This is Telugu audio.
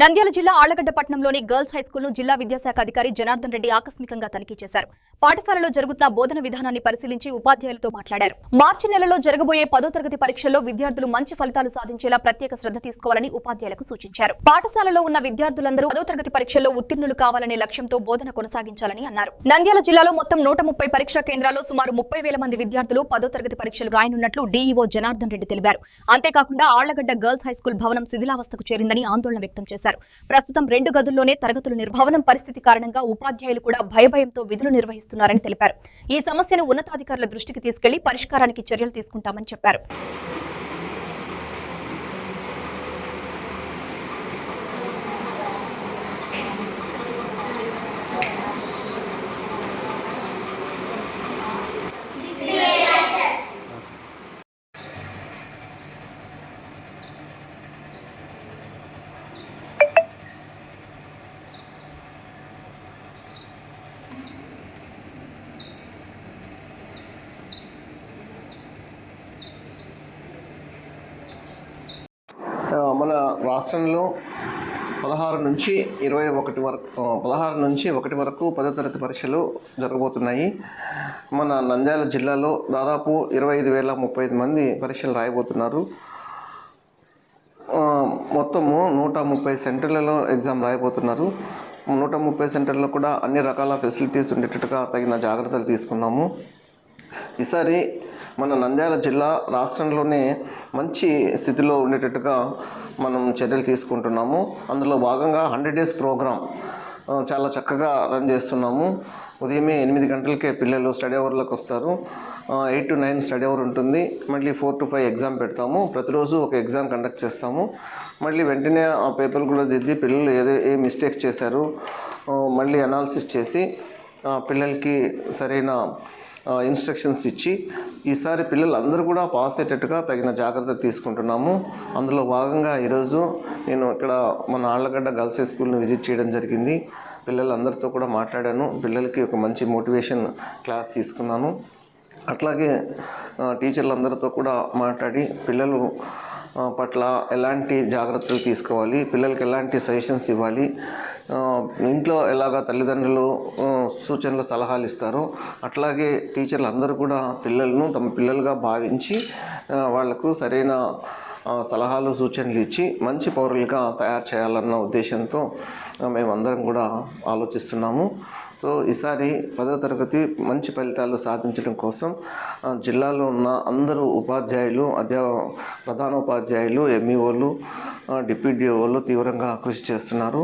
నంద్యాల జిల్లా ఆళ్లగడ్డ పట్టణంలోని గర్ల్స్ హైస్కూల్ ను జిల్లా విద్యాశాఖ అధికారి జనార్దన్ రెడ్డి ఆకస్మికంగా తనిఖీ చేశారు. పాఠశాలలో జరుగుతున్న బోధన విధానాన్ని పరిశీలించి ఉపాధ్యాయులతో మాట్లాడారు. మార్చి నెలలో జరగబోయే 10వ తరగతి పరీక్షల్లో విద్యార్థులు మంచి ఫలితాలు సాధించేలా ప్రత్యేక శ్రద్ధ తీసుకోవాలని ఉపాధ్యాయులకు సూచించారు. పాఠశాలలో ఉన్న విద్యార్థులందరూ 10వ తరగతి పరీక్షల్లో ఉత్తీర్ణులు కావాలనే లక్ష్యంతో బోధన కొనసాగించాలని అన్నారు. నంద్యాల జిల్లాలో మొత్తం 130 పరీక్షా కేంద్రాల్లో సుమారు 30,000 మంది విద్యార్థులు 10వ తరగతి పరీక్షలు రాయనున్నట్లు డీఈఓ జనార్దన్ రెడ్డి తెలిపారు. అంతేకాకుండా ఆళ్లగడ్డ గర్ల్స్ హైస్కూల్ భవనం శిథిలావస్థకు చేరిందని ఆందోళన వ్యక్తం చేశారు. ప్రస్తుతం 2 గదుల్లోనే తరగతులు భవనం పరిస్థితి కారణంగా ఉపాధ్యాయులు కూడా భయంతో విధులు నిర్వహిస్తున్నారని తెలిపారు. ఈ సమస్యను ఉన్నతాధికారుల దృష్టికి తీసుకెళ్లి పరిష్కారానికి చర్యలు తీసుకుంటామని చెప్పారు. మన రాష్ట్రంలో 16 నుంచి 1 వరకు 10వ తరగతి పరీక్షలు జరగబోతున్నాయి. మన నంద్యాల జిల్లాలో దాదాపు 25,035 మంది పరీక్షలు రాయబోతున్నారు. మొత్తము 130 సెంటర్లలో ఎగ్జామ్ రాయబోతున్నారు. 130 సెంటర్లో కూడా అన్ని రకాల ఫెసిలిటీస్ ఉండేటట్టుగా తగిన జాగ్రత్తలు తీసుకున్నాము. ఈసారి మన నంద్యాల జిల్లా రాష్ట్రంలోనే మంచి స్థితిలో ఉండేటట్టుగా మనం చర్యలు తీసుకుంటున్నాము. అందులో భాగంగా 100 డేస్ ప్రోగ్రామ్ చాలా చక్కగా రన్ చేస్తున్నాము. ఉదయమే 8 గంటలకే పిల్లలు స్టడీ అవర్లకు వస్తారు. 8 to 9 స్టడీ అవర్ ఉంటుంది. మళ్ళీ 4 to 5 ఎగ్జామ్ పెడతాము. ప్రతిరోజు ఒక ఎగ్జామ్ కండక్ట్ చేస్తాము. మళ్ళీ వెంటనే ఆ పేపర్లు కూడా దిద్ది పిల్లలు ఏ మిస్టేక్స్ చేశారు మళ్ళీ అనాలిసిస్ చేసి పిల్లలకి సరైన ఇన్స్ట్రక్షన్స్ ఇచ్చి ఈసారి పిల్లలు అందరూ కూడా పాస్ అయ్యేటట్టుగా తగిన జాగ్రత్త తీసుకుంటున్నాము. అందులో భాగంగా ఈరోజు నేను ఇక్కడ మన ఆళ్లగడ్డ గర్ల్స్ హై స్కూల్ని విజిట్ చేయడం జరిగింది. పిల్లలందరితో కూడా మాట్లాడాను. పిల్లలకి ఒక మంచి మోటివేషన్ క్లాస్ తీసుకున్నాను. అట్లాగే టీచర్లందరితో కూడా మాట్లాడి పిల్లలు పట్ల ఎలాంటి జాగ్రత్తలు తీసుకోవాలి, పిల్లలకి ఎలాంటి సజెషన్స్ ఇవ్వాలి, ఇంట్లో ఎలాగా తల్లిదండ్రులు సూచనలు సలహాలు ఇస్తారో అట్లాగే టీచర్లు అందరూ కూడా పిల్లలను తమ పిల్లలుగా భావించి వాళ్లకు సరైన సలహాలు సూచనలు ఇచ్చి మంచి పౌరులుగా తయారు చేయాలన్న ఉద్దేశంతో మేమందరం కూడా ఆలోచిస్తున్నాము. సో ఈసారి 10వ తరగతి మంచి ఫలితాలు సాధించడం కోసం జిల్లాలో ఉన్న అందరూ ఉపాధ్యాయులు, ప్రధానోపాధ్యాయులు, ఎంఈఓలు, డిప్యూటీ డిఓలు తీవ్రంగా కృషి చేస్తున్నారు.